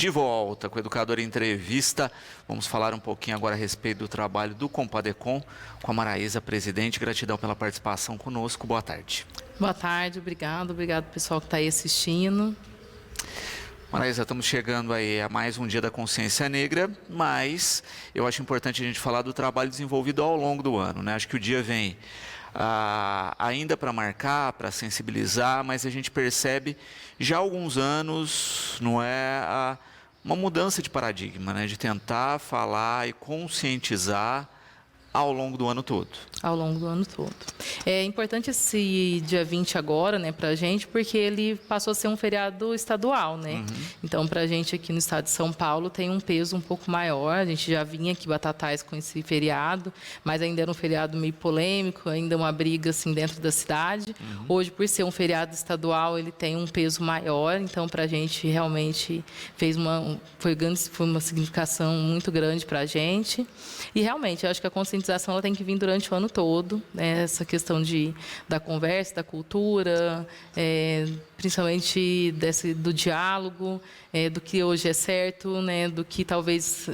De volta com o Educador em Entrevista. Vamos falar um pouquinho agora a respeito do trabalho do Compadecom com a Maraísa, presidente. Gratidão pela participação conosco. Boa tarde. Boa tarde, obrigado pessoal que está aí assistindo. Maraísa, estamos chegando aí a mais um Dia da Consciência Negra, mas eu acho importante a gente falar do trabalho desenvolvido ao longo do ano, né? Acho que o dia vem ainda para marcar, para sensibilizar, mas a gente percebe já há alguns anos, não é, uma mudança de paradigma, né? De tentar falar e conscientizar ao longo do ano todo. Ao longo do ano todo. É importante esse dia 20 agora, né, para a gente, porque ele passou a ser um feriado estadual, né? Uhum. Então, para a gente aqui no estado de São Paulo tem um peso um pouco maior. A gente já vinha aqui Batatais com esse feriado, mas ainda era um feriado meio polêmico, ainda uma briga assim dentro da cidade. Uhum. Hoje, por ser um feriado estadual, ele tem um peso maior. Então, para a gente realmente foi uma significação muito grande para a gente. E realmente, eu acho que a conscientização ela tem que vir durante o ano todo, né? Essa questão da conversa, da cultura, principalmente do diálogo, do que hoje é certo, né? Do que talvez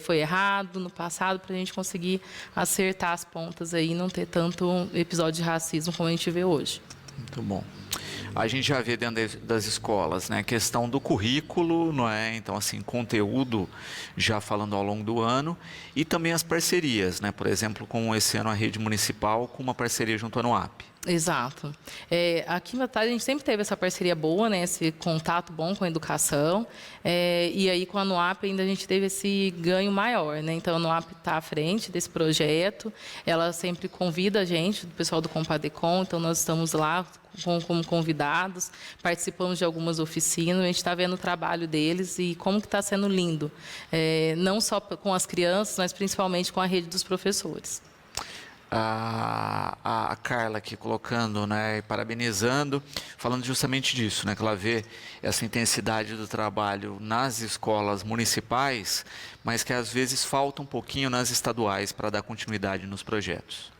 foi errado no passado, para a gente conseguir acertar as pontas aí e não ter tanto episódio de racismo como a gente vê hoje. Muito bom. A gente já vê dentro das escolas, né, a questão do currículo, não é? Então, assim, conteúdo já falando ao longo do ano e também as parcerias, né? Por exemplo, com esse ano a rede municipal com uma parceria junto à NUAP. Exato. Aqui na Batalha a gente sempre teve essa parceria boa, né, esse contato bom com a educação, e aí com a NUAP ainda a gente teve esse ganho maior, né? Então a NUAP está à frente desse projeto, ela sempre convida a gente, o pessoal do Compadecom, então nós estamos lá como convidados, participamos de algumas oficinas, a gente está vendo o trabalho deles e como que está sendo lindo, não só com as crianças, mas principalmente com a rede dos professores. A Carla aqui colocando, né, parabenizando, falando justamente disso, né, que ela vê essa intensidade do trabalho nas escolas municipais, mas que às vezes falta um pouquinho nas estaduais para dar continuidade nos projetos.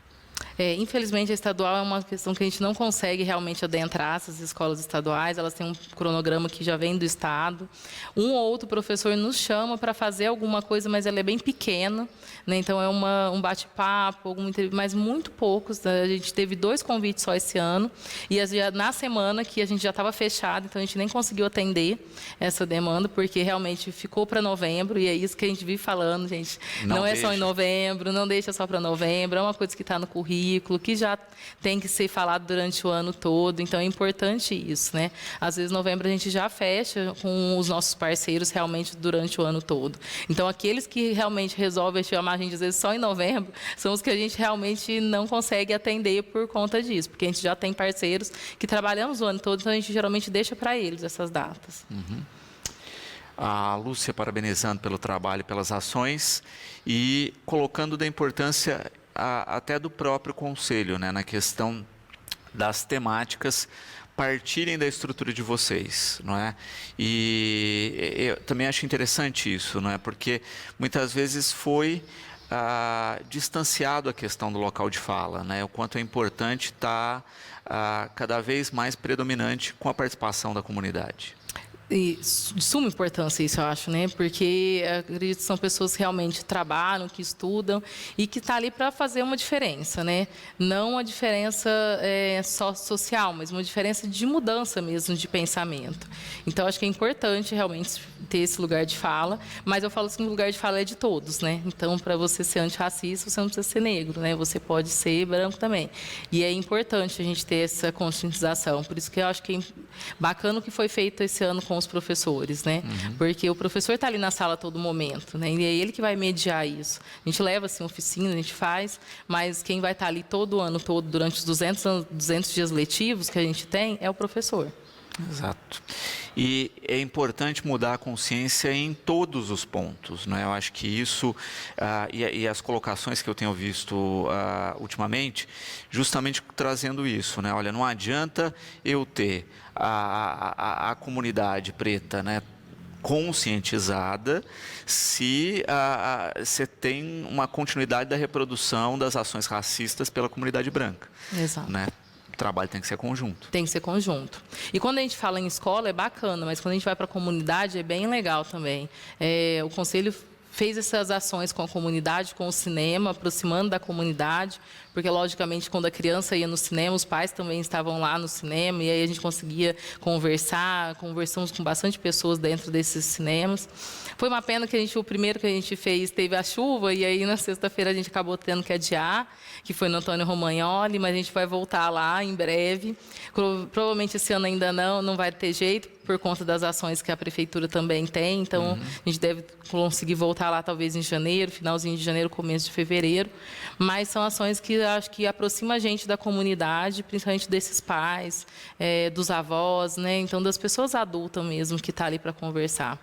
Infelizmente, a estadual é uma questão que a gente não consegue realmente adentrar essas escolas estaduais, elas têm um cronograma que já vem do Estado. Um ou outro professor nos chama para fazer alguma coisa, mas ela é bem pequena, né? Então é um bate-papo, mas muito poucos. Né? A gente teve 2 convites só esse ano, e na semana que a gente já estava fechado, então a gente nem conseguiu atender essa demanda, porque realmente ficou para novembro, e é isso que a gente vive falando, gente. Não é só em novembro, não deixa só para novembro, é uma coisa que está no currículo, que já tem que ser falado durante o ano todo, então é importante isso, né? Às vezes, em novembro, a gente já fecha com os nossos parceiros realmente durante o ano todo. Então, aqueles que realmente resolvem chamar a gente, às vezes, só em novembro, são os que a gente realmente não consegue atender por conta disso, porque a gente já tem parceiros que trabalhamos o ano todo, então a gente geralmente deixa para eles essas datas. Uhum. A Lúcia parabenizando pelo trabalho, pelas ações e colocando da importância até do próprio conselho, né, na questão das temáticas partirem da estrutura de vocês, não é? E eu também acho interessante isso, não é? Porque muitas vezes foi distanciado a questão do local de fala, né? O quanto é importante estar cada vez mais predominante com a participação da comunidade. E de suma importância isso, eu acho, né? Porque acredito que são pessoas que realmente trabalham, que estudam e que estão ali para fazer uma diferença, né? Não uma diferença só social, mas uma diferença de mudança mesmo de pensamento. Então, acho que é importante realmente ter esse lugar de fala, mas eu falo assim, o lugar de fala é de todos, né? Então, para você ser antirracista, você não precisa ser negro, né? Você pode ser branco também. E é importante a gente ter essa conscientização. Por isso que eu acho que é bacana o que foi feito esse ano com os professores, né? Uhum. Porque o professor está ali na sala a todo momento, né? E é ele que vai mediar isso. A gente leva assim oficina, a gente faz, mas quem vai estar ali todo o ano todo, durante os 200 dias letivos que a gente tem, é o professor. Exato. E é importante mudar a consciência em todos os pontos, né? Eu acho que isso, e as colocações que eu tenho visto ultimamente, justamente trazendo isso, né? Olha, não adianta eu ter a comunidade preta, né, conscientizada se você tem uma continuidade da reprodução das ações racistas pela comunidade branca. Exato. Né? trabalho tem que ser conjunto. Tem que ser conjunto. E quando a gente fala em escola é bacana, mas quando a gente vai para a comunidade é bem legal também. O Conselho fez essas ações com a comunidade, com o cinema, aproximando da comunidade, porque, logicamente, quando a criança ia no cinema, os pais também estavam lá no cinema, e aí a gente conseguia conversar, conversamos com bastante pessoas dentro desses cinemas. Foi uma pena que o primeiro que a gente fez teve a chuva, e aí na sexta-feira a gente acabou tendo que adiar, que foi no Antônio Romagnoli, mas a gente vai voltar lá em breve. Provavelmente esse ano ainda não vai ter jeito, por conta das ações que a prefeitura também tem, então a gente deve conseguir voltar lá talvez em janeiro, finalzinho de janeiro, começo de fevereiro, mas são ações que acho que aproximam a gente da comunidade, principalmente desses pais, dos avós, né? Então das pessoas adultas mesmo que estão ali para conversar.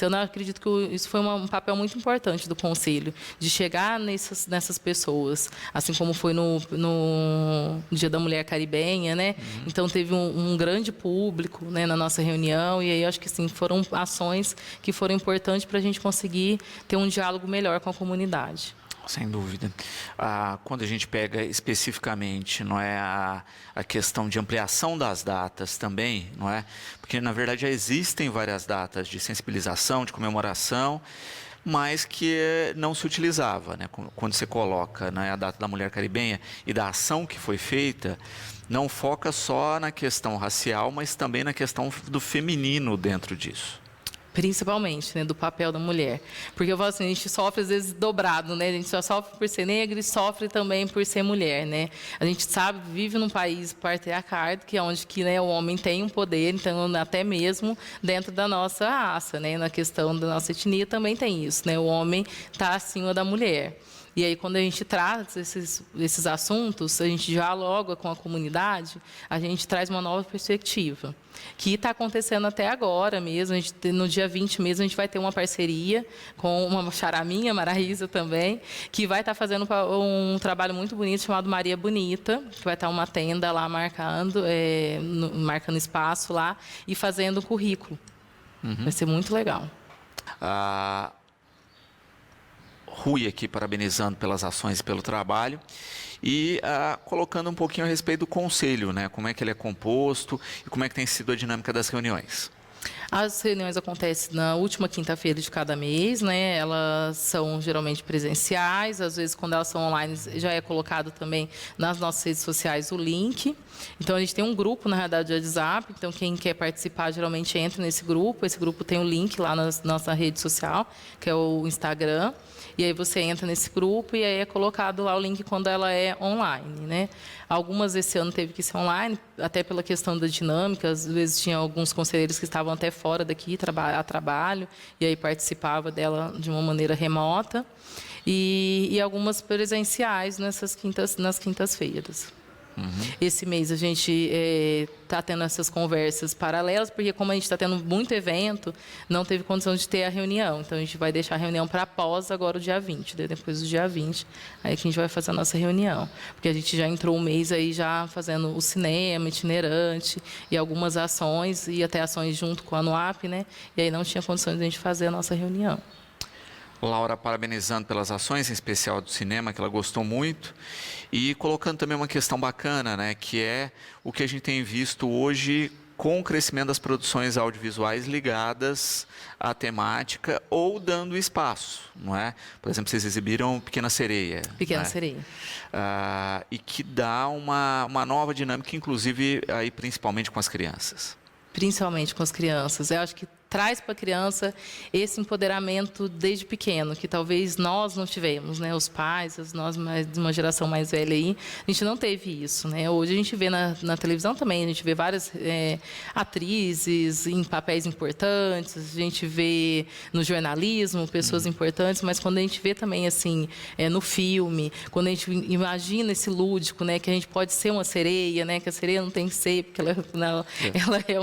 Eu não acredito que isso foi um papel muito importante do Conselho, de chegar nessas pessoas, assim como foi no Dia da Mulher Caribenha, né? Então teve um grande público, né, na nossa reunião, e aí acho que sim, foram ações que foram importantes para a gente conseguir ter um diálogo melhor com a comunidade. Sem dúvida. Quando a gente pega especificamente, não é, a questão de ampliação das datas também, não é? Porque na verdade já existem várias datas de sensibilização, de comemoração, mas que não se utilizava, né? Quando você coloca, né, a data da Mulher Caribenha e da ação que foi feita, não foca só na questão racial, mas também na questão do feminino dentro disso. Principalmente, né, do papel da mulher. Porque eu falo assim, a gente sofre às vezes dobrado, né? A gente só sofre por ser negra e sofre também por ser mulher, né? A gente sabe, vive num país patriarcado, que é onde né, o homem tem um poder, então até mesmo dentro da nossa raça, né? Na questão da nossa etnia também tem isso, né? O homem está acima da mulher. E aí, quando a gente trata esses assuntos, a gente dialoga com a comunidade, a gente traz uma nova perspectiva, que está acontecendo até agora mesmo. No dia 20 mesmo, a gente vai ter uma parceria com uma charaminha, Maraísa também, que vai estar fazendo um trabalho muito bonito chamado Maria Bonita, que vai estar uma tenda lá marcando espaço lá e fazendo currículo. Vai ser muito legal. Rui aqui parabenizando pelas ações e pelo trabalho e colocando um pouquinho a respeito do conselho, né? Como é que ele é composto e como é que tem sido a dinâmica das reuniões. As reuniões acontecem na última quinta-feira de cada mês, né? Elas são geralmente presenciais, às vezes quando elas são online já é colocado também nas nossas redes sociais o link. Então a gente tem um grupo na realidade de WhatsApp, então quem quer participar geralmente entra nesse grupo. Esse grupo tem o link lá na nossa rede social, que é o Instagram. E aí você entra nesse grupo e aí é colocado lá o link quando ela é online, né? Algumas esse ano teve que ser online, até pela questão da dinâmica. Às vezes tinha alguns conselheiros que estavam até fora daqui a trabalho e aí participava dela de uma maneira remota. E algumas presenciais nas quintas-feiras. Esse mês a gente está tendo essas conversas paralelas, porque como a gente está tendo muito evento, não teve condição de ter a reunião. Então, a gente vai deixar a reunião para após agora o dia 20, depois do dia 20, aí que a gente vai fazer a nossa reunião. Porque a gente já entrou um mês aí já fazendo o cinema itinerante e algumas ações, e até ações junto com a ANUAP, né? E aí não tinha condições de a gente fazer a nossa reunião. Laura parabenizando pelas ações, em especial do cinema, que ela gostou muito, e colocando também uma questão bacana, né, que é o que a gente tem visto hoje com o crescimento das produções audiovisuais ligadas à temática ou dando espaço, não é? Por exemplo, vocês exibiram Pequena Sereia. Pequena Sereia. E que dá uma nova dinâmica, inclusive aí principalmente com as crianças. Principalmente com as crianças. Eu acho que traz para a criança esse empoderamento desde pequeno, que talvez nós não tivemos, né? Os pais, nós de uma geração mais velha aí, a gente não teve isso, né? Hoje a gente vê na televisão também, a gente vê várias atrizes em papéis importantes, a gente vê no jornalismo pessoas importantes, mas quando a gente vê também assim no filme, quando a gente imagina esse lúdico, né? Que a gente pode ser uma sereia, né? Que a sereia não tem que ser, porque ela é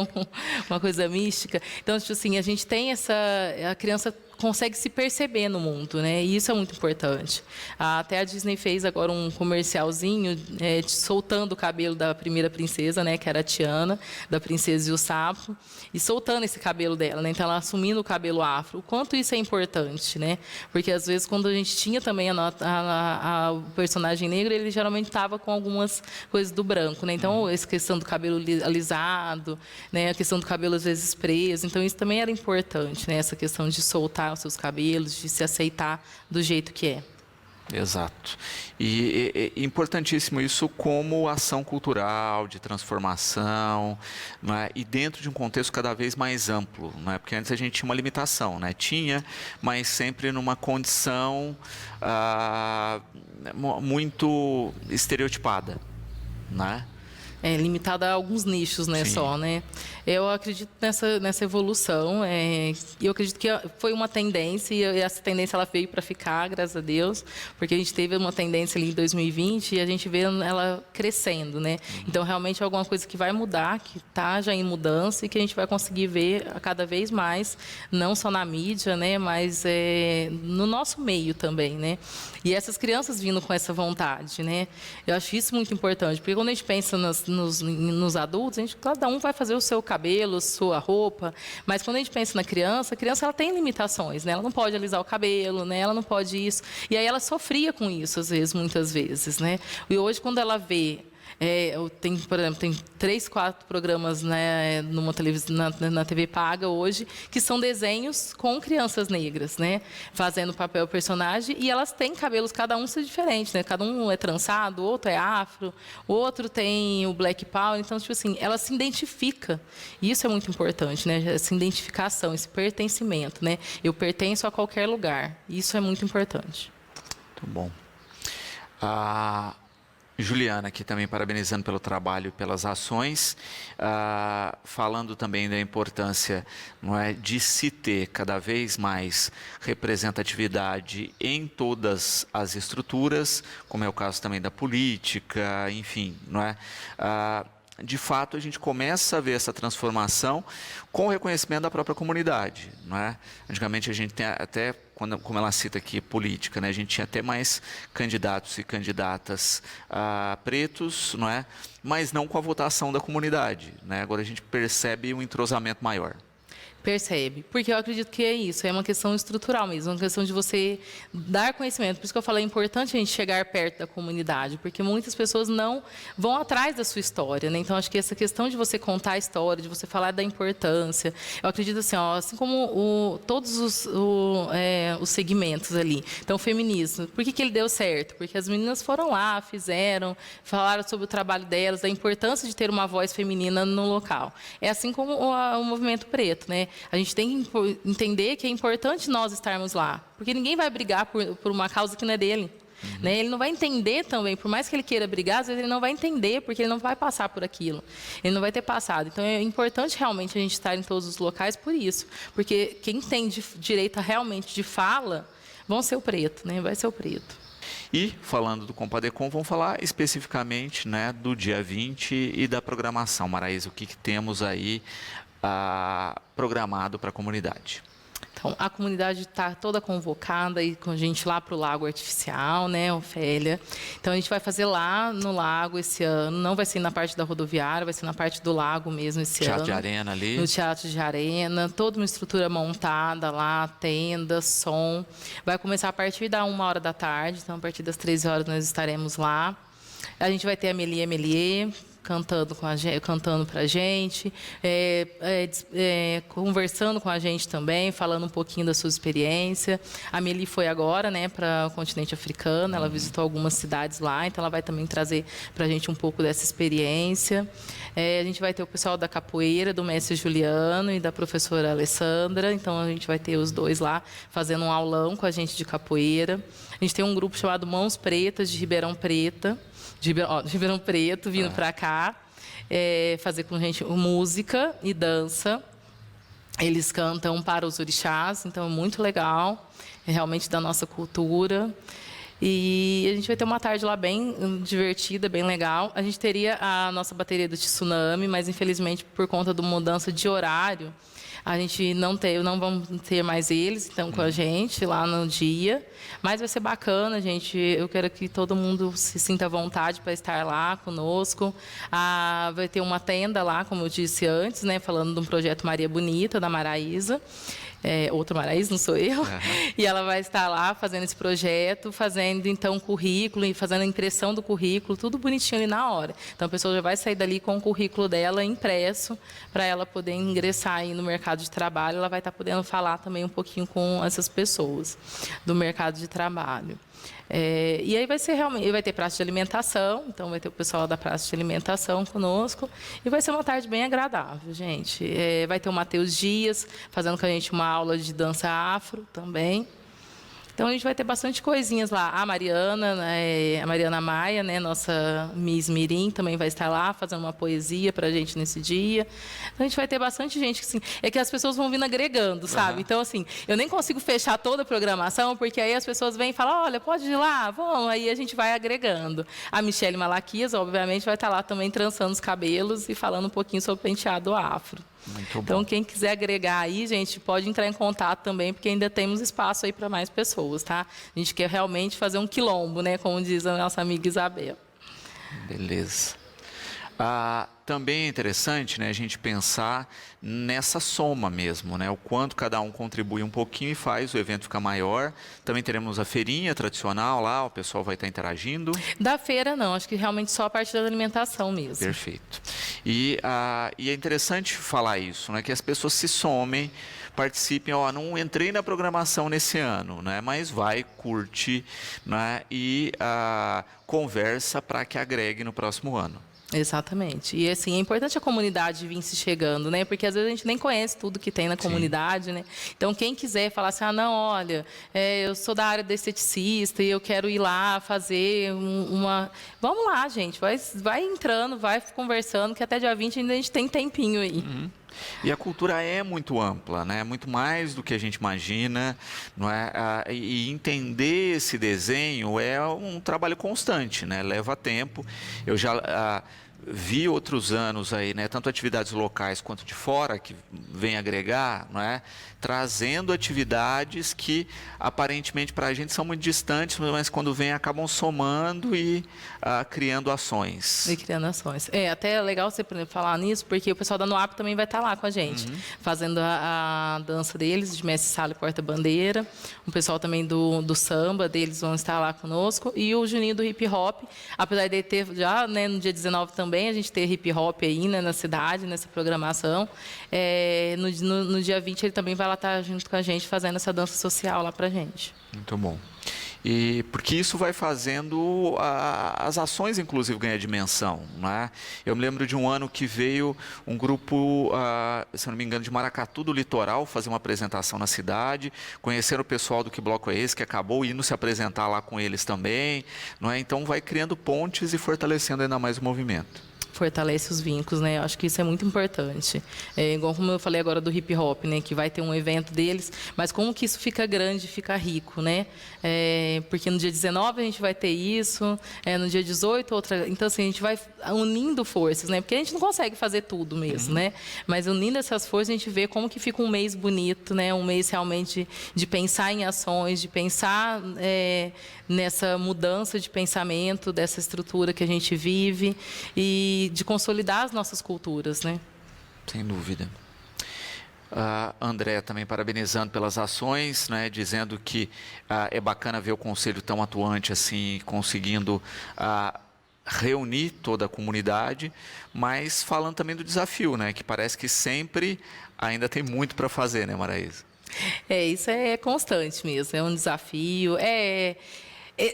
uma coisa mística. Então, assim, a gente tem a criança consegue se perceber no mundo, né? E isso é muito importante. Até a Disney fez agora um comercialzinho soltando o cabelo da primeira princesa, né? Que era a Tiana, da Princesa e o Sapo, e soltando esse cabelo dela, né? Então, ela assumindo o cabelo afro. O quanto isso é importante, né? Porque, às vezes, quando a gente tinha também o personagem negro, ele geralmente estava com algumas coisas do branco, né? Então, essa questão do cabelo alisado, né? A questão do cabelo, às vezes, preso. Então, isso também era importante, né? Essa questão de soltar os seus cabelos, de se aceitar do jeito que é. Exato. E é importantíssimo isso como ação cultural, de transformação, não é? E dentro de um contexto cada vez mais amplo, não é? Porque antes a gente tinha uma limitação, né? Tinha, mas sempre numa condição muito estereotipada, né? Limitada a alguns nichos, né, Sim. só, né? Eu acredito nessa evolução, e eu acredito que foi uma tendência, e essa tendência ela veio para ficar, graças a Deus, porque a gente teve uma tendência ali em 2020 e a gente vê ela crescendo, né? Então, realmente é alguma coisa que vai mudar, que está já em mudança e que a gente vai conseguir ver cada vez mais, não só na mídia, né, mas no nosso meio também, né? E essas crianças vindo com essa vontade, né? Eu acho isso muito importante, porque quando a gente pensa nos adultos, cada um vai fazer o seu cabelo, sua roupa, mas quando a gente pensa na criança, a criança ela tem limitações, né? Ela não pode alisar o cabelo, né? Ela não pode isso. E aí ela sofria com isso, às vezes, muitas vezes, né? E hoje, quando ela vê por exemplo, tem 3, 4 programas, né, numa televisão, na TV paga hoje, que são desenhos com crianças negras, né, fazendo papel personagem, e elas têm cabelos, cada um é diferente, né, cada um é trançado, o outro é afro, o outro tem o black power, então, tipo assim, ela se identifica, e isso é muito importante, né, essa identificação, esse pertencimento, né, eu pertenço a qualquer lugar, isso é muito importante. Muito bom. Juliana, aqui também parabenizando pelo trabalho e pelas ações, falando também da importância, não é, de se ter cada vez mais representatividade em todas as estruturas, como é o caso também da política, enfim, não é? De fato, a gente começa a ver essa transformação com o reconhecimento da própria comunidade, não é? Antigamente a gente tem até, como ela cita aqui, política, né? A gente tinha até mais candidatos e candidatas pretos, não é? Mas não com a votação da comunidade, né? Agora a gente percebe um entrosamento maior. Percebe, porque eu acredito que é isso, é uma questão estrutural mesmo, uma questão de você dar conhecimento. Por isso que eu falei, é importante a gente chegar perto da comunidade, porque muitas pessoas não vão atrás da sua história, né? Então, acho que essa questão de você contar a história, de você falar da importância, eu acredito assim, assim como todos os segmentos ali. Então, o feminismo, por que ele deu certo? Porque as meninas foram lá, fizeram, falaram sobre o trabalho delas, da importância de ter uma voz feminina no local. É assim como o movimento preto, né? A gente tem que entender que é importante nós estarmos lá, porque ninguém vai brigar por uma causa que não é dele. Né? Ele não vai entender também, por mais que ele queira brigar, às vezes ele não vai entender, porque ele não vai passar por aquilo. Ele não vai ter passado. Então, é importante realmente a gente estar em todos os locais por isso, porque quem tem direito realmente de fala, vão ser o preto, né? Vai ser o preto. E, falando do Compadecom, vamos falar especificamente, né, do dia 20 e da programação. Maraísa, o que temos aí programado para a comunidade? Então, a comunidade está toda convocada e com a gente lá para o Lago Artificial, né, Ofélia? Então, a gente vai fazer lá no lago esse ano. Não vai ser na parte da rodoviária, vai ser na parte do lago mesmo esse ano. Teatro de arena ali. No teatro de arena. Toda uma estrutura montada lá, tenda, som. Vai começar a partir da 1h da tarde. Então, a partir das 13 horas nós estaremos lá. A gente vai ter a Melie cantando para a gente, conversando com a gente também, falando um pouquinho da sua experiência. A Meli foi agora, né, para o continente africano, ela visitou algumas cidades lá, então ela vai também trazer para a gente um pouco dessa experiência. A gente vai ter o pessoal da capoeira, do mestre Juliano e da professora Alessandra, então a gente vai ter os dois lá fazendo um aulão com a gente de capoeira. A gente tem um grupo chamado Mãos Pretas, de Ribeirão Preto, vindo para cá, fazer com a gente música e dança. Eles cantam para os orixás, então é muito legal, é realmente da nossa cultura. E a gente vai ter uma tarde lá bem divertida, bem legal. A gente teria a nossa bateria do Tsunami, mas infelizmente por conta da mudança de horário, a gente não vamos ter mais eles então com a gente lá no dia, mas vai ser bacana, gente. Eu quero que todo mundo se sinta à vontade para estar lá conosco. Vai ter uma tenda lá, como eu disse antes, né, falando de um projeto Maria Bonita da Maraísa. Outra Maraísa, não sou eu. Uhum. E ela vai estar lá fazendo esse projeto, fazendo então currículo e fazendo a impressão do currículo, tudo bonitinho ali na hora. Então a pessoa já vai sair dali com o currículo dela impresso para ela poder ingressar aí no mercado de trabalho. Ela vai estar podendo falar também um pouquinho com essas pessoas do mercado de trabalho. E aí vai ter praça de alimentação, então vai ter o pessoal da praça de alimentação conosco e vai ser uma tarde bem agradável, gente. Vai ter o Matheus Dias fazendo com a gente uma aula de dança afro também. Então a gente vai ter bastante coisinhas lá. A Mariana Maia, né, nossa Miss Mirim, também vai estar lá fazendo uma poesia para a gente nesse dia. Então a gente vai ter bastante gente, assim, que as pessoas vão vindo agregando, sabe? Uhum. Então, assim, eu nem consigo fechar toda a programação, porque aí as pessoas vêm e falam, olha, pode ir lá, vamos, aí a gente vai agregando. A Michele Malaquias, obviamente, vai estar lá também trançando os cabelos e falando um pouquinho sobre o penteado afro. Então, quem quiser agregar aí, gente, pode entrar em contato também, porque ainda temos espaço aí para mais pessoas, tá? A gente quer realmente fazer um quilombo, né? Como diz a nossa amiga Isabel. Beleza. Também é interessante, né, a gente pensar nessa soma mesmo, né? O quanto cada um contribui um pouquinho e faz o evento ficar maior. Também teremos a feirinha tradicional lá, o pessoal vai estar interagindo. Da feira não, acho que realmente só a parte da alimentação mesmo. Perfeito. E é interessante falar isso, né? Que as pessoas se somem, participem. Não entrei na programação nesse ano, né? Mas vai, curte, né? E conversa para que agregue no próximo ano. Exatamente. E assim, é importante a comunidade vir se chegando, né? Porque às vezes a gente nem conhece tudo que tem na comunidade, né? Então, quem quiser falar assim, não, olha, eu sou da área de esteticista e eu quero ir lá fazer uma... Vamos lá, gente. Vai entrando, vai conversando, que até dia 20 ainda a gente tem tempinho aí. Uhum. E a cultura é muito ampla, né? Muito mais do que a gente imagina, não é? E entender esse desenho é um trabalho constante, né? Leva tempo. Eu já vi outros anos aí, né? Tanto atividades locais quanto de fora que vem agregar, não é? Trazendo atividades que aparentemente para a gente são muito distantes, mas quando vem acabam somando e criando ações. E criando ações. Até é legal você falar nisso, porque o pessoal da NOAP também vai estar lá com a gente, fazendo a dança deles, de mestre sala e porta-bandeira. O pessoal também do samba deles vão estar lá conosco. E o Juninho do hip hop, apesar de ter já, né, no dia 19 também, a gente ter hip hop aí, né, na cidade, nessa programação. No dia 20 ele também vai lá estar junto com a gente fazendo essa dança social lá pra gente. Muito bom. E porque isso vai fazendo as ações, inclusive, ganhar dimensão, né? Eu me lembro de um ano que veio um grupo, se não me engano, de Maracatu do Litoral fazer uma apresentação na cidade, conhecer o pessoal do Que Bloco é Esse, que acabou indo se apresentar lá com eles também, não é? Então vai criando pontes e fortalecendo ainda mais o movimento. Fortalece os vínculos, né? Eu acho que isso é muito importante. Igual como eu falei agora do hip hop, né? Que vai ter um evento deles, mas como que isso fica grande, fica rico, né? Porque no dia 19 a gente vai ter isso, no dia 18 outra. Então, assim, a gente vai unindo forças, né? Porque a gente não consegue fazer tudo mesmo, né? Mas unindo essas forças, a gente vê como que fica um mês bonito, né? Um mês realmente de pensar em ações, de pensar nessa mudança de pensamento, dessa estrutura que a gente vive e de consolidar as nossas culturas, né? Sem dúvida. André também parabenizando pelas ações, né, dizendo que é bacana ver o conselho tão atuante assim, conseguindo reunir toda a comunidade, mas falando também do desafio, né, que parece que sempre ainda tem muito para fazer, né, Maraísa? Isso é constante mesmo, é um desafio,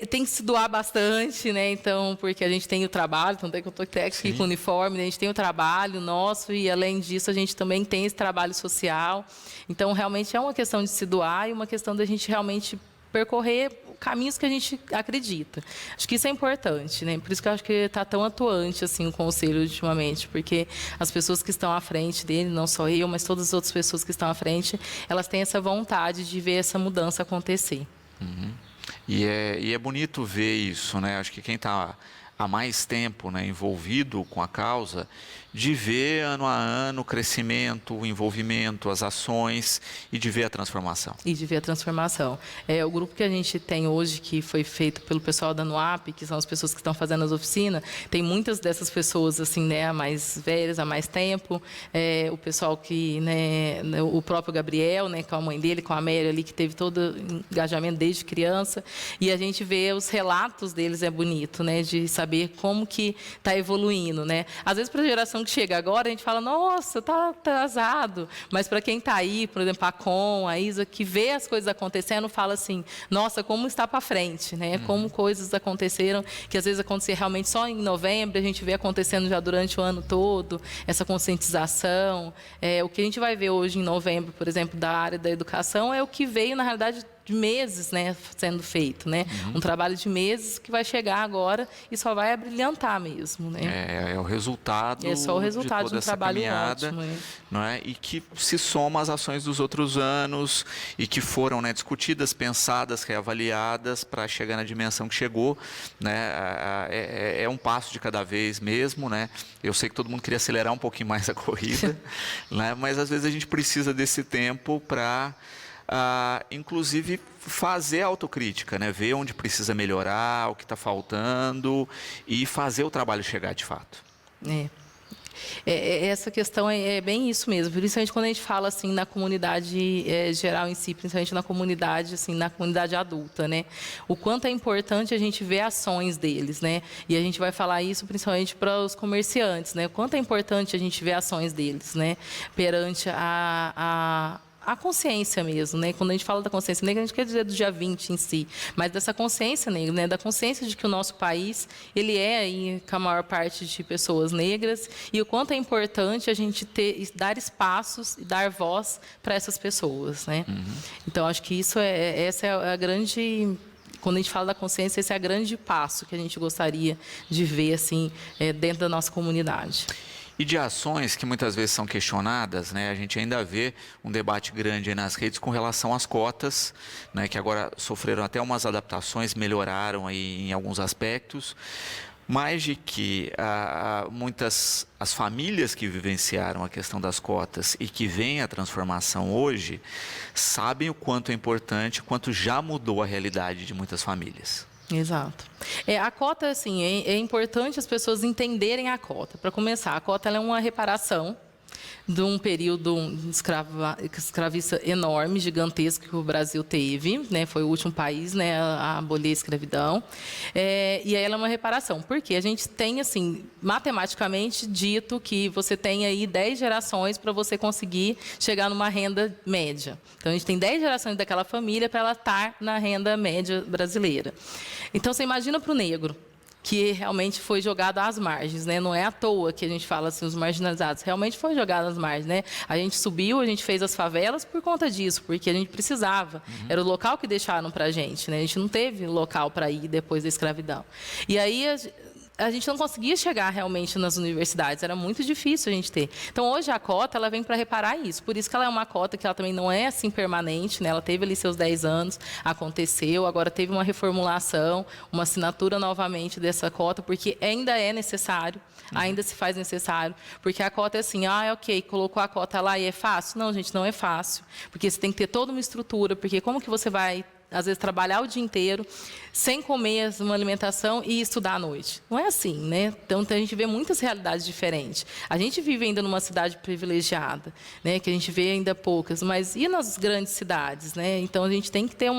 tem que se doar bastante, né? Então, porque a gente tem o trabalho, tanto é que eu estou aqui com o uniforme, né? A gente tem o trabalho nosso e, além disso, a gente também tem esse trabalho social. Então, realmente é uma questão de se doar e uma questão da gente realmente percorrer caminhos que a gente acredita. Acho que isso é importante, né? Por isso que eu acho que está tão atuante assim o conselho ultimamente, porque as pessoas que estão à frente dele, não só eu, mas todas as outras pessoas que estão à frente, elas têm essa vontade de ver essa mudança acontecer. E é bonito ver isso, né? Acho que quem está há mais tempo, né, envolvido com a causa, de ver ano a ano o crescimento, o envolvimento, as ações e de ver a transformação. E de ver a transformação. O grupo que a gente tem hoje, que foi feito pelo pessoal da NUAP, que são as pessoas que estão fazendo as oficinas, tem muitas dessas pessoas, assim, né, mais velhas, há mais tempo. O pessoal que, né, o próprio Gabriel, né, com a mãe dele, com a Amélia ali, que teve todo o engajamento desde criança. E a gente vê os relatos deles, é bonito, né, de saber como que está evoluindo, né. Às vezes, para a geração que chega agora, a gente fala, nossa, está atrasado. Mas para quem está aí, por exemplo, a Com, a Isa, que vê as coisas acontecendo, fala assim, nossa, como está para frente, né? Como coisas aconteceram, que às vezes acontecia realmente só em novembro, a gente vê acontecendo já durante o ano todo, essa conscientização. O que a gente vai ver hoje em novembro, por exemplo, da área da educação, é o que veio, na realidade, de meses, né, sendo feito, né? Um trabalho de meses que vai chegar agora e só vai abrilhantar mesmo, né? É o resultado. É só o resultado de um trabalho caminhada, ótimo, não é? E que se soma às ações dos outros anos e que foram, né, discutidas, pensadas, reavaliadas para chegar na dimensão que chegou, né? É um passo de cada vez mesmo, né? Eu sei que todo mundo queria acelerar um pouquinho mais a corrida, né? Mas às vezes a gente precisa desse tempo para inclusive fazer a autocrítica, né? Ver onde precisa melhorar, o que está faltando e fazer o trabalho chegar de fato. Essa questão é bem isso mesmo, principalmente quando a gente fala assim na comunidade geral em si, principalmente na comunidade, assim, na comunidade adulta, né? O quanto é importante a gente ver ações deles, né? E a gente vai falar isso principalmente para os comerciantes, né? O quanto é importante a gente ver ações deles, né? Perante a consciência mesmo, né? Quando a gente fala da consciência negra, a gente quer dizer do dia 20 em si, mas dessa consciência negra, né? Da consciência de que o nosso país, ele é aí com a maior parte de pessoas negras e o quanto é importante a gente dar espaços e dar voz para essas pessoas, né? Então, acho que essa é a grande... Quando a gente fala da consciência, esse é o grande passo que a gente gostaria de ver, assim, dentro da nossa comunidade. E de ações que muitas vezes são questionadas, né? A gente ainda vê um debate grande aí nas redes com relação às cotas, né? Que agora sofreram até umas adaptações, melhoraram aí em alguns aspectos, mas de que as famílias que vivenciaram a questão das cotas e que veem a transformação hoje, sabem o quanto é importante, quanto já mudou a realidade de muitas famílias. Exato. A cota, assim, é importante as pessoas entenderem a cota. Para começar, a cota ela é uma reparação de um período escravista enorme, gigantesco que o Brasil teve, né? Foi o último país, né, a abolir a escravidão. E aí ela é uma reparação. Porque a gente tem, assim, matematicamente dito que você tem aí 10 gerações para você conseguir chegar numa renda média. Então, a gente tem 10 gerações daquela família para ela estar na renda média brasileira. Então, você imagina para o negro, que realmente foi jogado às margens, né? Não é à toa que a gente fala assim, os marginalizados, realmente foi jogado às margens, né? A gente subiu, a gente fez as favelas por conta disso, porque a gente precisava. Era o local que deixaram para a gente, né? A gente não teve local para ir depois da escravidão. E aí a gente não conseguia chegar realmente nas universidades, era muito difícil a gente ter. Então, hoje a cota, ela vem para reparar isso. Por isso que ela é uma cota que ela também não é assim permanente, né? Ela teve ali seus 10 anos, aconteceu, agora teve uma reformulação, uma assinatura novamente dessa cota, porque ainda é necessário, ainda se faz necessário, porque a cota é assim, ok, colocou a cota lá e é fácil? Não, gente, não é fácil, porque você tem que ter toda uma estrutura, porque como que você vai às vezes trabalhar o dia inteiro, sem comer uma alimentação e estudar à noite. Não é assim, né? Então, a gente vê muitas realidades diferentes. A gente vive ainda numa cidade privilegiada, né? Que a gente vê ainda poucas, mas e nas grandes cidades, né? Então, a gente tem que ter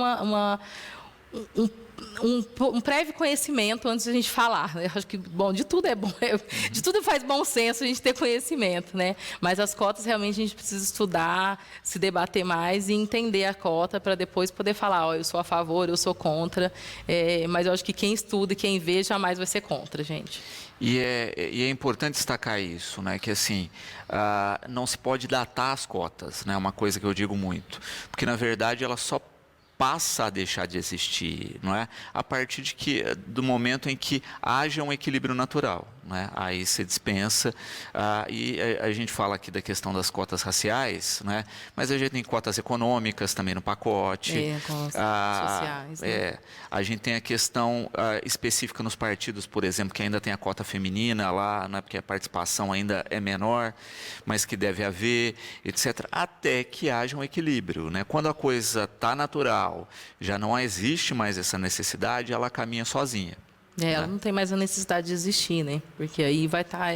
um prévio conhecimento antes de a gente falar, né? Eu acho que, bom, de tudo é bom, de tudo faz bom senso a gente ter conhecimento, né? Mas as cotas, realmente, a gente precisa estudar, se debater mais e entender a cota para depois poder falar, eu sou a favor, eu sou contra, mas eu acho que quem estuda e quem vê jamais vai ser contra, gente. E é importante destacar isso, né? Que assim, não se pode datar as cotas, né? Uma coisa que eu digo muito, porque na verdade ela só passa a deixar de existir, não é? A partir do momento em que haja um equilíbrio natural, né? Aí se dispensa. E a gente fala aqui da questão das cotas raciais, né? Mas a gente tem cotas econômicas também no pacote. Cotas sociais. Né? A gente tem a questão específica nos partidos, por exemplo, que ainda tem a cota feminina lá, né? Porque a participação ainda é menor, mas que deve haver, etc. Até que haja um equilíbrio, né? Quando a coisa está natural, já não existe mais essa necessidade, ela caminha sozinha. Ela não tem mais a necessidade de existir, né? Porque aí vai estar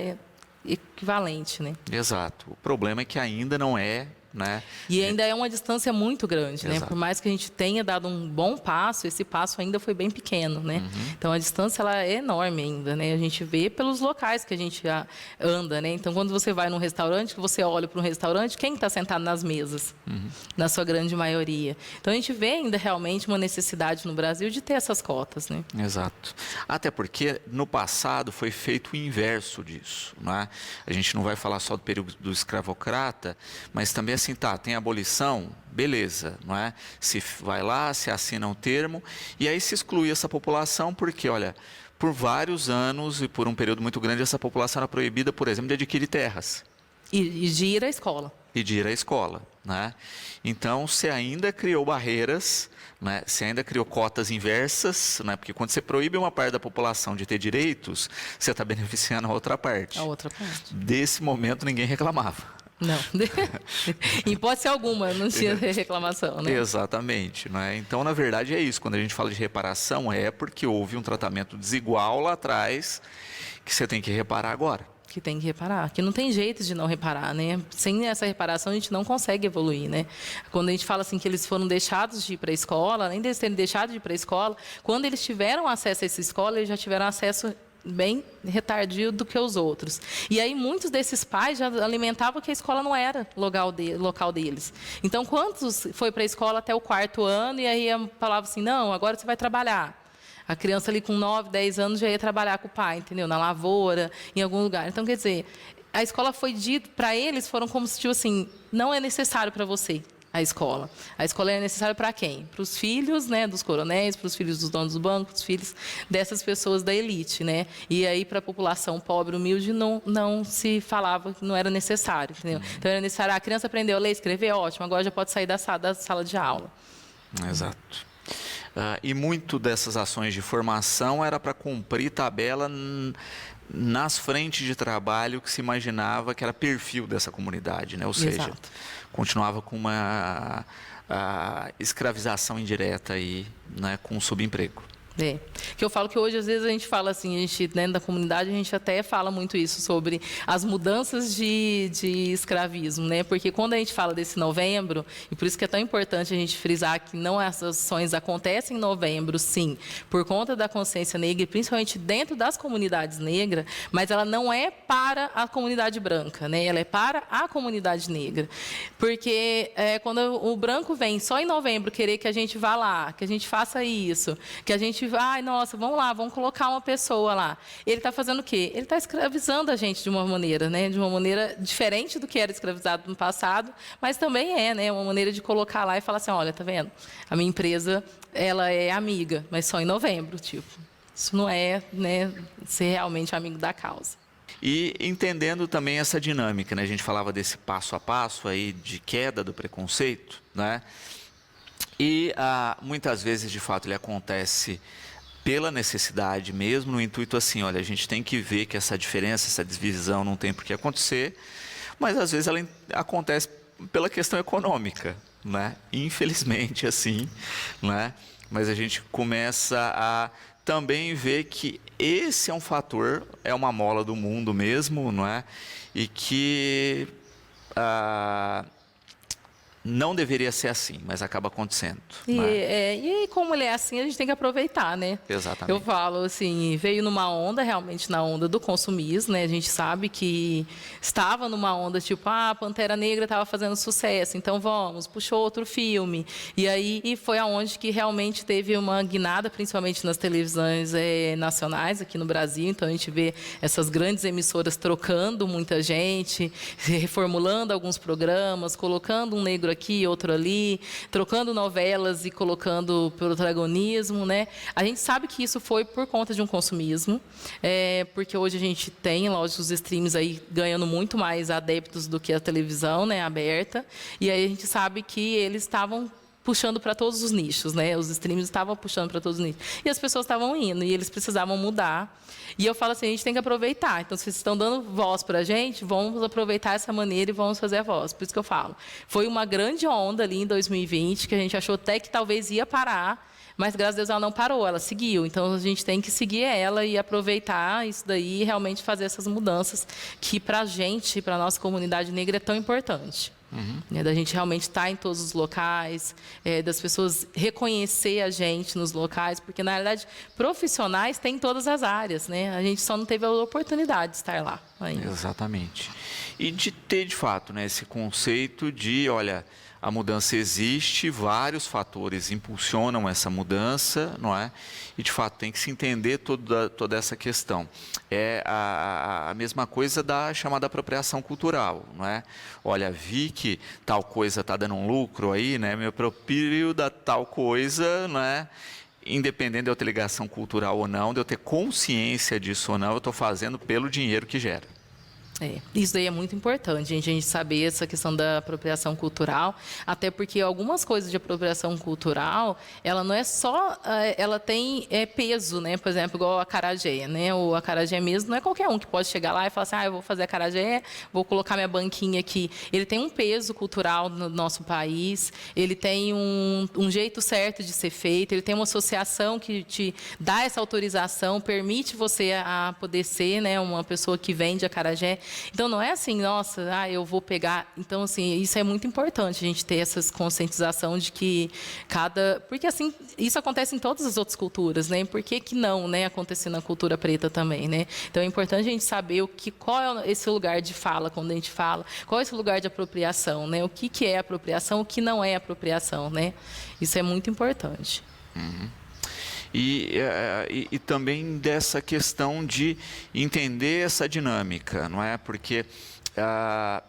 equivalente, né? Exato. O problema é que ainda não é, né? E ainda é uma distância muito grande, né? Exato. Por mais que a gente tenha dado um bom passo, esse passo ainda foi bem pequeno, né? Então a distância ela é enorme ainda, né? A gente vê pelos locais que a gente anda, né? Então quando você vai num restaurante, que você olha para um restaurante, quem está sentado nas mesas? Na sua grande maioria. Então a gente vê ainda realmente uma necessidade no Brasil de ter essas cotas, né? Exato. Até porque no passado foi feito o inverso disso, né? A gente não vai falar só do período do escravocrata, mas também assim, tem abolição, beleza, não é? Se vai lá, se assina um termo, e aí se exclui essa população, porque, olha, por vários anos e por um período muito grande, essa população era proibida, por exemplo, de adquirir terras. E de ir à escola. E de ir à escola, né? Então, você ainda criou barreiras, né? Você ainda criou cotas inversas, né? Porque quando você proíbe uma parte da população de ter direitos, você está beneficiando a outra parte. A outra parte. Desse momento, ninguém reclamava. Não, em hipótese alguma, não tinha reclamação, né? Exatamente, né? Então, na verdade, é isso. Quando a gente fala de reparação, é porque houve um tratamento desigual lá atrás que você tem que reparar agora. Que tem que reparar, que não tem jeito de não reparar, né? Sem essa reparação, a gente não consegue evoluir, né? Quando a gente fala assim que eles foram deixados de ir para a escola, além deles terem deixado de ir para a escola, quando eles tiveram acesso a essa escola, eles já tiveram acesso bem retardio do que os outros. E aí muitos desses pais já alimentavam que a escola não era local deles. Então, quantos foi para a escola até o 4º ano e aí falava assim, não, agora você vai trabalhar. A criança ali com 9, 10 anos já ia trabalhar com o pai, entendeu? Na lavoura, em algum lugar. Então, quer dizer, a escola foi dita, para eles, foram como se, tipo assim, não é necessário para você. A escola. A escola é necessária para quem? Para os filhos, né, dos coronéis, para os filhos dos donos do banco, para os filhos dessas pessoas da elite, né? E aí para a população pobre, humilde, não se falava que não era necessário, entendeu? Então era necessário, a criança aprendeu a ler, escrever, ótimo, agora já pode sair da sala de aula. Exato. E muito dessas ações de formação era para cumprir tabela nas frentes de trabalho que se imaginava que era perfil dessa comunidade, né? Ou seja, Exato. Continuava com uma escravização indireta aí, né? Com subemprego. Que eu falo que hoje, às vezes, a gente fala assim, a gente, dentro da comunidade, a gente até fala muito isso, sobre as mudanças de escravismo, né? Porque quando a gente fala desse novembro, e por isso que é tão importante a gente frisar que não essas ações acontecem em novembro, sim, por conta da consciência negra, e principalmente dentro das comunidades negras, mas ela não é para a comunidade branca, né? Ela é para a comunidade negra. Porque quando o branco vem só em novembro querer que a gente vá lá, que a gente faça isso, que a gente ai, nossa, vamos lá, vamos colocar uma pessoa lá. Ele está fazendo o quê? Ele está escravizando a gente de uma maneira, né? De uma maneira diferente do que era escravizado no passado, mas também né? Uma maneira de colocar lá e falar assim, olha, tá vendo? A minha empresa, ela é amiga, mas só em novembro, tipo. Isso não é, né, ser realmente amigo da causa. E entendendo também essa dinâmica, né? A gente falava desse passo a passo aí de queda do preconceito, né? E muitas vezes, de fato, ele acontece pela necessidade mesmo, no intuito assim, olha, a gente tem que ver que essa diferença, essa divisão não tem por que acontecer, mas às vezes ela acontece pela questão econômica, né? Infelizmente, assim, né? Mas a gente começa a também ver que esse é um fator, é uma mola do mundo mesmo, não é? E que não deveria ser assim, mas acaba acontecendo. E como ele é assim, a gente tem que aproveitar, né? Exatamente. Eu falo assim, veio numa onda, realmente na onda do consumismo, né? A gente sabe que estava numa onda, tipo, a Pantera Negra estava fazendo sucesso, então puxou outro filme. E aí foi aonde que realmente teve uma guinada, principalmente nas televisões nacionais aqui no Brasil. Então a gente vê essas grandes emissoras trocando muita gente, reformulando alguns programas, colocando um negro aqui, outro ali, trocando novelas e colocando protagonismo, né? A gente sabe que isso foi por conta de um consumismo, porque hoje a gente tem, lógico, os streams aí ganhando muito mais adeptos do que a televisão, né, aberta, e aí a gente sabe que eles estavam puxando para todos os nichos, né? Os streams estavam puxando para todos os nichos. E as pessoas estavam indo, e eles precisavam mudar. E eu falo assim, a gente tem que aproveitar. Então, se vocês estão dando voz para a gente, vamos aproveitar essa maneira e vamos fazer a voz. Por isso que eu falo. Foi uma grande onda ali em 2020, que a gente achou até que talvez ia parar, mas, graças a Deus, ela não parou, ela seguiu. Então, a gente tem que seguir ela e aproveitar isso daí e realmente fazer essas mudanças que, para a gente, para a nossa comunidade negra, é tão importante. Da gente realmente estar em todos os locais, das pessoas reconhecer a gente nos locais, porque, na realidade, profissionais tem em todas as áreas, né? A gente só não teve a oportunidade de estar lá ainda. Exatamente. E de ter, de fato, né, esse conceito de, olha, a mudança existe, vários fatores impulsionam essa mudança, não é? E, de fato, tem que se entender toda essa questão. É a mesma coisa da chamada apropriação cultural, não é? Olha, vi que tal coisa está dando um lucro aí, né? Me aproprio da tal coisa, não é? Independente de eu ter ligação cultural ou não, de eu ter consciência disso ou não, eu estou fazendo pelo dinheiro que gera. Isso daí é muito importante, a gente saber essa questão da apropriação cultural, até porque algumas coisas de apropriação cultural, ela não é só, ela tem peso, né? Por exemplo, igual a acarajé, né? O acarajé mesmo não é qualquer um que pode chegar lá e falar assim, eu vou fazer acarajé, vou colocar minha banquinha aqui. Ele tem um peso cultural no nosso país, ele tem um jeito certo de ser feito, ele tem uma associação que te dá essa autorização, permite você a poder ser, né, uma pessoa que vende acarajé. Então, não é assim, nossa, eu vou pegar... Então, assim, isso é muito importante, a gente ter essa conscientização de que porque, assim, isso acontece em todas as outras culturas, né? Por que não, né, acontecer na cultura preta também, né? Então, é importante a gente saber qual é esse lugar de fala, quando a gente fala, qual é esse lugar de apropriação, né? O que é apropriação, o que não é apropriação, né? Isso é muito importante. E também dessa questão de entender essa dinâmica, não é? Porque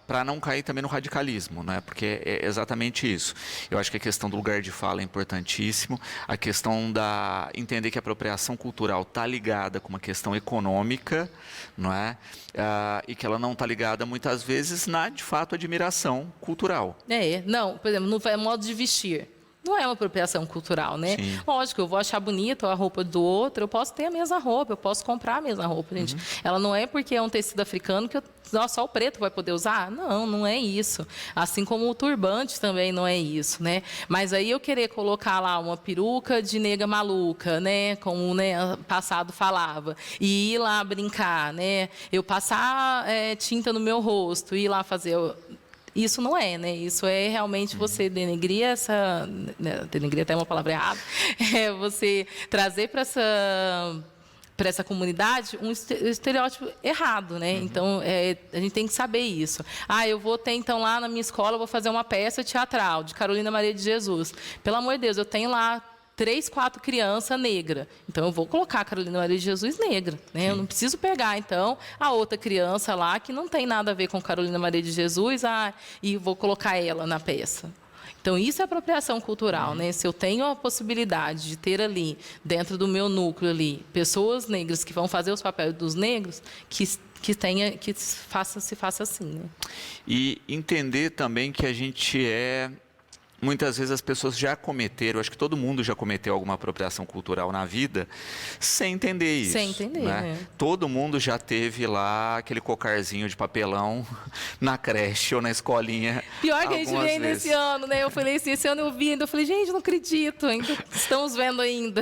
para não cair também no radicalismo, não é? Porque é exatamente isso. Eu acho que a questão do lugar de fala é importantíssimo, a questão da entender que a apropriação cultural está ligada com uma questão econômica, não é? E que ela não está ligada muitas vezes na, de fato, admiração cultural. Não, por exemplo, no modo de vestir. Não é uma apropriação cultural, né? Sim. Lógico, eu vou achar bonita a roupa do outro, eu posso ter a mesma roupa, eu posso comprar a mesma roupa, gente. Ela não é porque é um tecido africano que só o preto vai poder usar? Não, não é isso. Assim como o turbante também não é isso, né? Mas aí eu querer colocar lá uma peruca de nega maluca, né? Como, né, passado falava, e ir lá brincar, né? Eu passar tinta no meu rosto, ir lá fazer... Isso não é, né? Isso é realmente você denegrir essa... Denegrir até uma palavra errada. É você trazer para essa comunidade um estereótipo errado, né? Então, a gente tem que saber isso. Eu vou ter, então, lá na minha escola, eu vou fazer uma peça teatral de Carolina Maria de Jesus. Pelo amor de Deus, eu tenho lá 3, 4 crianças negras. Então, eu vou colocar a Carolina Maria de Jesus negra, né? Eu não preciso pegar, então, a outra criança lá que não tem nada a ver com Carolina Maria de Jesus e vou colocar ela na peça. Então, isso é apropriação cultural, né? Se eu tenho a possibilidade de ter ali, dentro do meu núcleo ali, pessoas negras que vão fazer os papéis dos negros, que se faça assim, né? E entender também que a gente muitas vezes as pessoas já cometeram, acho que todo mundo já cometeu alguma apropriação cultural na vida, sem entender isso. Sem entender, né? Todo mundo já teve lá aquele cocarzinho de papelão na creche ou na escolinha. Pior que a gente vem nesse ano, né? Eu falei assim, esse ano eu vi ainda, eu falei, gente, não acredito, ainda estamos vendo ainda.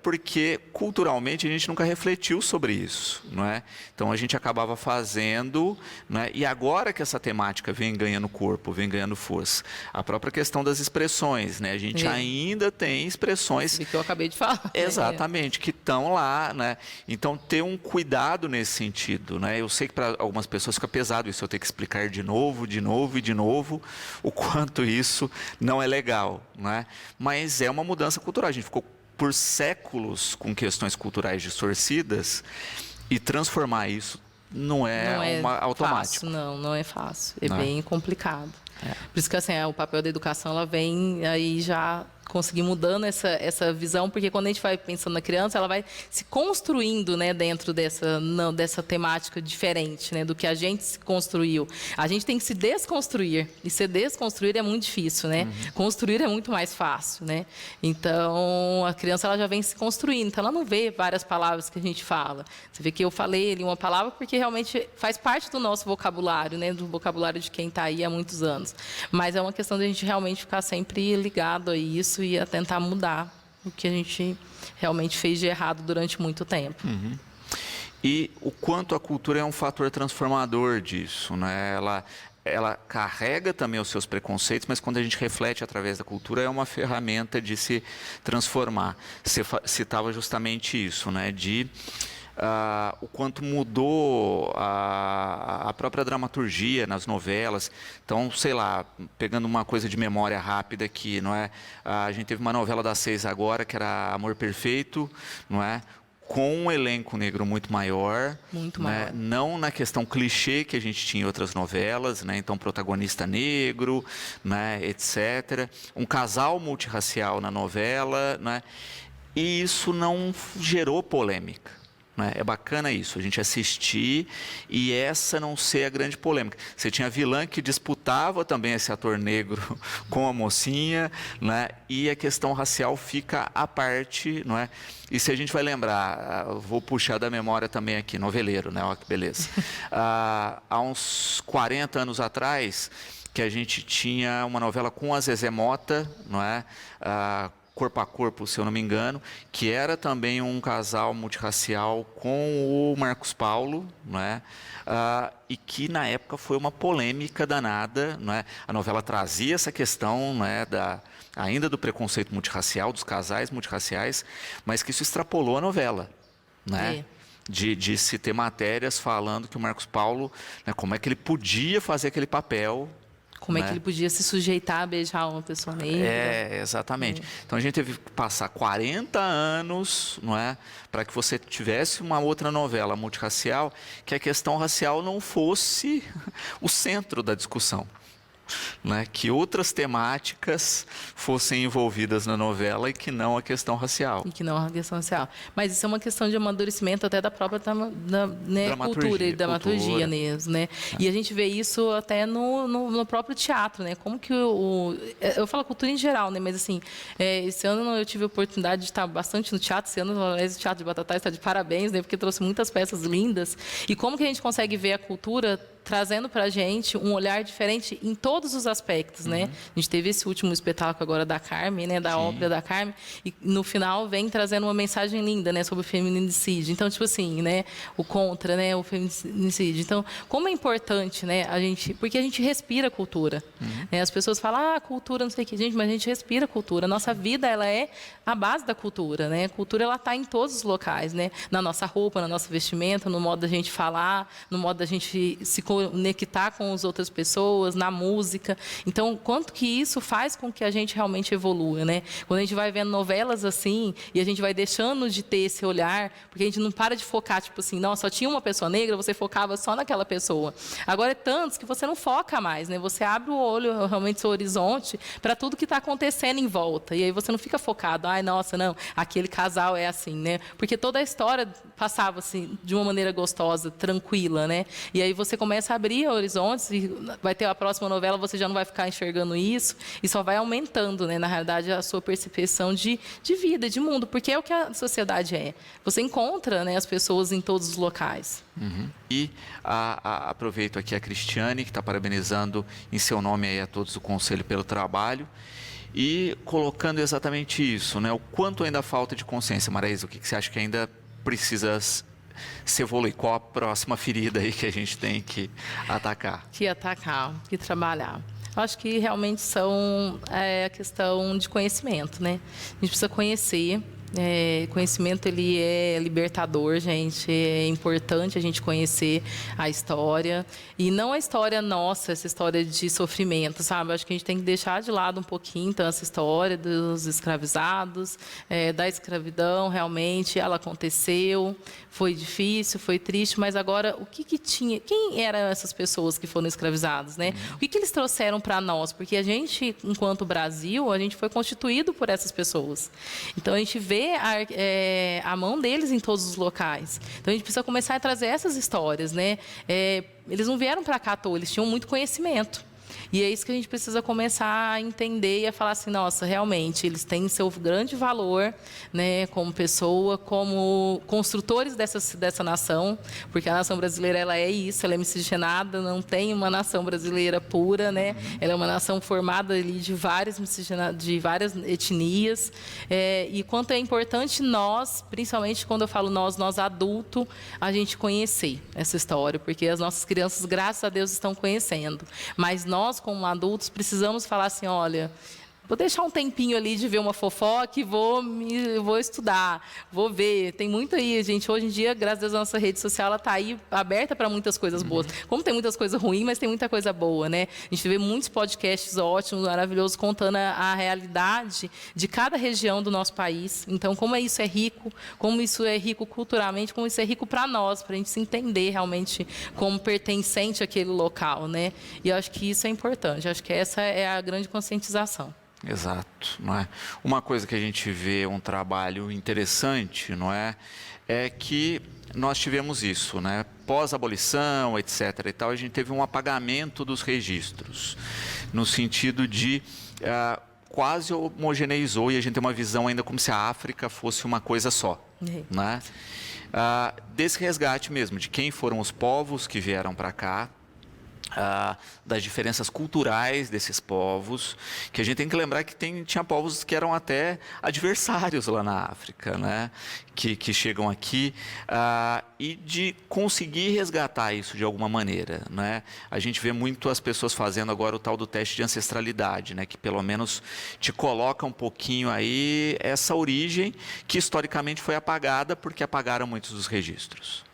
Porque culturalmente a gente nunca refletiu sobre isso, não é? Então a gente acabava fazendo, não é? E agora que essa temática vem ganhando corpo, vem ganhando força, a própria questão das expressões, né? A gente ainda tem expressões... Que eu acabei de falar. Exatamente, que estão lá, né? Então, ter um cuidado nesse sentido, né? Eu sei que para algumas pessoas fica pesado isso, eu ter que explicar de novo o quanto isso não é legal, né? Mas é uma mudança cultural. A gente ficou por séculos com questões culturais distorcidas e transformar isso não é automático. Fácil, não é fácil. É Não é? bem complicado. Por isso que assim, o papel da educação ela vem aí já conseguir mudando essa visão, porque quando a gente vai pensando na criança, ela vai se construindo, né, dentro dessa temática diferente, né, do que a gente se construiu. A gente tem que se desconstruir, e se desconstruir é muito difícil, né? Construir é muito mais fácil, né? Então, a criança ela já vem se construindo, então ela não vê várias palavras que a gente fala. Você vê que eu falei ali uma palavra porque realmente faz parte do nosso vocabulário, né, do vocabulário de quem está aí há muitos anos. Mas é uma questão de a gente realmente ficar sempre ligado a isso e a tentar mudar o que a gente realmente fez de errado durante muito tempo. E o quanto a cultura é um fator transformador disso, né? Ela carrega também os seus preconceitos, mas quando a gente reflete através da cultura, é uma ferramenta de se transformar. Você citava justamente isso, né? O quanto mudou a própria dramaturgia nas novelas. Então, sei lá, pegando uma coisa de memória rápida aqui, não é? A gente teve uma novela das 6 agora, que era Amor Perfeito, não é? Com um elenco negro muito maior. Muito né? maior. Não na questão clichê que a gente tinha em outras novelas, né? Então protagonista negro, né? etc. Um casal multirracial na novela, né? E isso não gerou polêmica. Né? É bacana isso, a gente assistir e essa não ser a grande polêmica. Você tinha a vilã que disputava também esse ator negro com a mocinha, né? E a questão racial fica à parte, não é? E se a gente vai lembrar, vou puxar da memória também aqui, noveleiro, né? Olha que beleza. Há uns 40 anos atrás, que a gente tinha uma novela com a Zezé Mota, não é? Corpo a Corpo, se eu não me engano, que era também um casal multirracial com o Marcos Paulo, não é? E que na época foi uma polêmica danada, não é? A novela trazia essa questão, não é? Ainda do preconceito multirracial, dos casais multirraciais, mas que isso extrapolou a novela, né? De se ter matérias falando que o Marcos Paulo, né, como é que ele podia fazer aquele papel. Como é que ele podia se sujeitar a beijar uma pessoa negra? Exatamente. Então a gente teve que passar 40 anos, não é, para que você tivesse uma outra novela multirracial, que a questão racial não fosse o centro da discussão. Né, que outras temáticas fossem envolvidas na novela e que não a questão racial. E que não a questão racial. Mas isso é uma questão de amadurecimento até da própria cultura e dramaturgia mesmo, né? E a gente vê isso até no próprio teatro, né? Como que eu falo cultura em geral, né? Mas assim, esse ano eu tive a oportunidade de estar bastante no teatro. Esse ano, aliás, o Teatro de Batatais está de parabéns, né? Porque trouxe muitas peças lindas. E como que a gente consegue ver a cultura trazendo para a gente um olhar diferente em todos os aspectos, né? A gente teve esse último espetáculo agora da Carmen, né? Da ópera da Carmen, e no final vem trazendo uma mensagem linda, né? Sobre o feminicídio. Então, tipo assim, né? O contra, né? O feminicídio. Então, como é importante, né? Porque a gente respira cultura. Né? As pessoas falam, cultura, não sei o que, gente, mas a gente respira cultura. A nossa vida, ela é a base da cultura, né? A cultura, ela está em todos os locais, né? Na nossa roupa, na nossa vestimenta, no modo da gente falar, no modo da gente se conectar com as outras pessoas, na música. Então, quanto que isso faz com que a gente realmente evolua, né? Quando a gente vai vendo novelas assim, e a gente vai deixando de ter esse olhar, porque a gente não para de focar, tipo assim, não, só tinha uma pessoa negra, você focava só naquela pessoa. Agora é tantos que você não foca mais, né? Você abre o olho, realmente, seu horizonte, para tudo que está acontecendo em volta. E aí você não fica focado, nossa, não, aquele casal é assim, né? Porque toda a história passava assim, de uma maneira gostosa, tranquila, né? E aí você começa a abrir horizontes e vai ter a próxima novela, você já não vai ficar enxergando isso e só vai aumentando, né, na realidade, a sua percepção de vida, de mundo, porque é o que a sociedade é. Você encontra, né, as pessoas em todos os locais. E aproveito aqui a Cristiane, que está parabenizando em seu nome aí a todos do Conselho pelo trabalho e colocando exatamente isso, né, o quanto ainda falta de consciência. Maraísa, o que você acha que ainda precisa se evoluir? Qual a próxima ferida aí que a gente tem que atacar? Que trabalhar. Eu acho que realmente são a questão de conhecimento, né? A gente precisa conhecer Conhecimento, ele é libertador, gente. É importante a gente conhecer a história. E não a história nossa, essa história de sofrimento, sabe? Acho que a gente tem que deixar de lado um pouquinho, então, essa história dos escravizados, da escravidão, realmente, ela aconteceu, foi difícil, foi triste, mas agora, o que tinha? Quem eram essas pessoas que foram escravizadas, né? O que eles trouxeram para nós? Porque a gente, enquanto Brasil, a gente foi constituído por essas pessoas. Então, a gente vê a mão deles em todos os locais. Então, a gente precisa começar a trazer essas histórias, né? Eles não vieram para cá à toa, eles tinham muito conhecimento. E é isso que a gente precisa começar a entender e a falar assim, nossa, realmente, eles têm seu grande valor, né, como pessoa, como construtores dessa nação, porque a nação brasileira, ela é isso, ela é miscigenada, não tem uma nação brasileira pura, né? Ela é uma nação formada ali de várias etnias, e quanto é importante nós, principalmente quando eu falo nós adultos, a gente conhecer essa história, porque as nossas crianças, graças a Deus, estão conhecendo, mas nós, como adultos, precisamos falar assim, olha, vou deixar um tempinho ali de ver uma fofoca e vou estudar, vou ver. Tem muito aí, gente. Hoje em dia, graças a Deus, a nossa rede social está aí aberta para muitas coisas boas. Como tem muitas coisas ruins, mas tem muita coisa boa, né? A gente vê muitos podcasts ótimos, maravilhosos, contando a realidade de cada região do nosso país. Então, como isso é rico, como isso é rico culturalmente, como isso é rico para nós, para a gente se entender realmente como pertencente àquele local, né? E eu acho que isso é importante. Eu acho que essa é a grande conscientização. Exato, não é? Uma coisa que a gente vê, um trabalho interessante, não é? É que nós tivemos isso, né? Pós-abolição, etc. e tal, a gente teve um apagamento dos registros, no sentido de quase homogeneizou, e a gente tem uma visão ainda como se a África fosse uma coisa só, né? Desse resgate mesmo, de quem foram os povos que vieram para cá, das diferenças culturais desses povos, que a gente tem que lembrar que tinha povos que eram até adversários lá na África, né? Que chegam aqui, e de conseguir resgatar isso de alguma maneira, né? A gente vê muito as pessoas fazendo agora o tal do teste de ancestralidade, né? Que pelo menos te coloca um pouquinho aí essa origem que historicamente foi apagada porque apagaram muitos dos registros.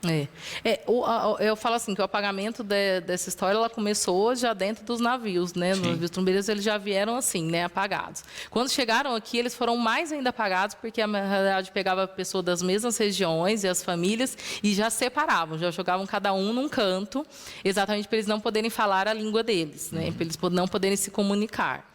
Eu falo assim, que o apagamento dessa história, ela começou já dentro dos navios, né? Os navios trombeiros, eles já vieram assim, né? Apagados. Quando chegaram aqui, eles foram mais ainda apagados, porque na realidade pegava a pessoa das mesmas regiões e as famílias e já separavam, já jogavam cada um num canto, exatamente para eles não poderem falar a língua deles, né? Para eles não poderem se comunicar.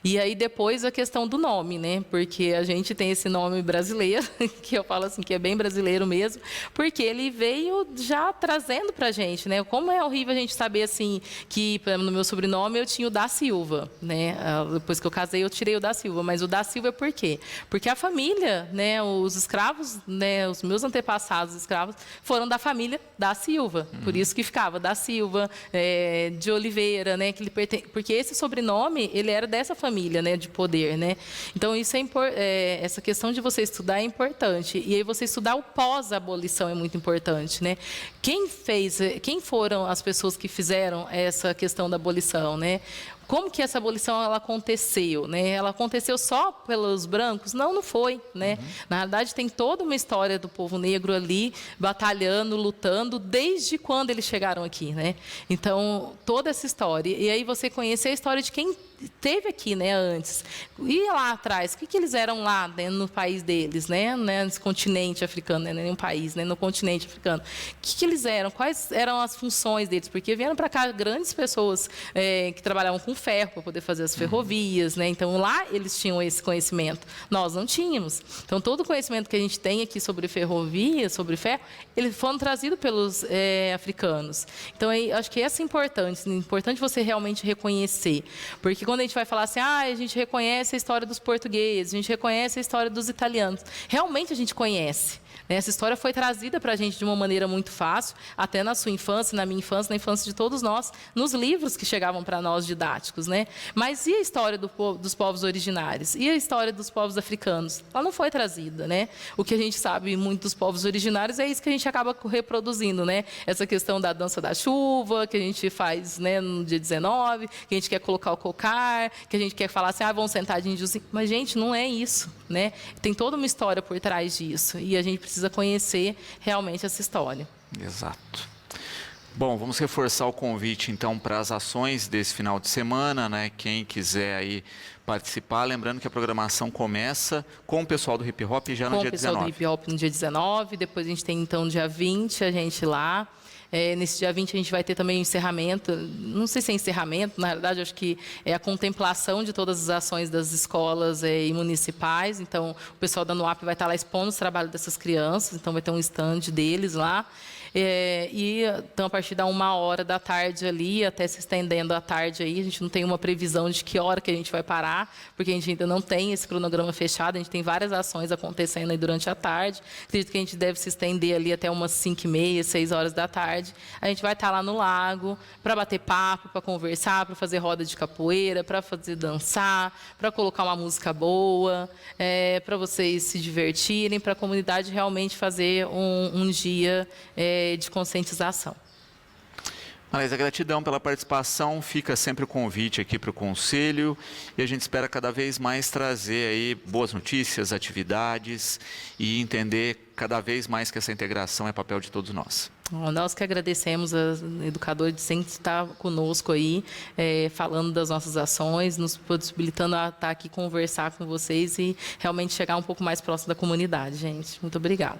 E aí depois a questão do nome, né? Porque a gente tem esse nome brasileiro, que eu falo assim, que é bem brasileiro mesmo, porque ele veio já trazendo pra gente, né? Como é horrível a gente saber assim, que no meu sobrenome eu tinha o da Silva, né? Depois que eu casei eu tirei o da Silva, mas o da Silva é por quê? Porque a família, né? Os escravos, né? Os meus antepassados escravos foram da família da Silva, por isso que ficava da Silva, de Oliveira, né? Porque esse sobrenome, ele era dessa família, né, de poder, né? Então isso essa questão de você estudar é importante, e aí você estudar o pós-abolição é muito importante, né? Quem foram as pessoas que fizeram essa questão da abolição, né? Como que essa abolição ela aconteceu, né? Ela aconteceu só pelos brancos? Não, não foi, né? Na verdade, tem toda uma história do povo negro ali, batalhando, lutando, desde quando eles chegaram aqui, né? Então, toda essa história. E aí você conhecer a história de quem esteve aqui, né, antes. E lá atrás, o que eles eram lá, né, no país deles, né? Nesse continente africano, né? Nenhum país, né? No continente africano. O que eles eram? Quais eram as funções deles? Porque vieram para cá grandes pessoas que trabalhavam com ferro para poder fazer as ferrovias, né? Então lá eles tinham esse conhecimento, nós não tínhamos. Então todo o conhecimento que a gente tem aqui sobre ferrovia, sobre ferro, eles foram trazidos pelos africanos. Então acho que essa é importante você realmente reconhecer, porque quando a gente vai falar assim, a gente reconhece a história dos portugueses, a gente reconhece a história dos italianos, realmente a gente conhece. Essa história foi trazida para a gente de uma maneira muito fácil, até na sua infância, na minha infância, na infância de todos nós, nos livros que chegavam para nós didáticos, né? Mas e a história dos povos originários? E a história dos povos africanos? Ela não foi trazida, né? O que a gente sabe muito dos povos originários é isso que a gente acaba reproduzindo, né? Essa questão da dança da chuva, que a gente faz, né, no dia 19, que a gente quer colocar o cocar, que a gente quer falar assim, vamos sentar de índiozinho. Mas, gente, não é isso, né? Tem toda uma história por trás disso e a gente precisa conhecer realmente essa história. Exato. Bom, vamos reforçar o convite, então, para as ações desse final de semana, né? Quem quiser aí participar, lembrando que a programação começa com o pessoal do Hip Hop já no dia 19. Com o pessoal do Hip Hop no dia 19, depois a gente tem, então, dia 20, a gente lá. Nesse dia 20 a gente vai ter também o encerramento, não sei se é encerramento, na realidade acho que é a contemplação de todas as ações das escolas e municipais, então o pessoal da NUAP vai estar lá expondo os trabalhos dessas crianças, então vai ter um stand deles lá. Então, a partir da 1h da tarde ali, até se estendendo à tarde aí, a gente não tem uma previsão de que hora que a gente vai parar, porque a gente ainda não tem esse cronograma fechado, a gente tem várias ações acontecendo aí durante a tarde. Acredito que a gente deve se estender ali até umas 5h30, 6h da tarde. A gente vai estar lá no lago para bater papo, para conversar, para fazer roda de capoeira, para fazer dançar, para colocar uma música boa, para vocês se divertirem, para a comunidade realmente fazer um dia de conscientização. Marisa, gratidão pela participação, fica sempre o convite aqui para o Conselho e a gente espera cada vez mais trazer aí boas notícias, atividades e entender cada vez mais que essa integração é papel de todos nós. Nós que agradecemos a educadora de sempre estar conosco aí, falando das nossas ações, nos possibilitando a estar aqui conversar com vocês e realmente chegar um pouco mais próximo da comunidade, gente. Muito obrigada.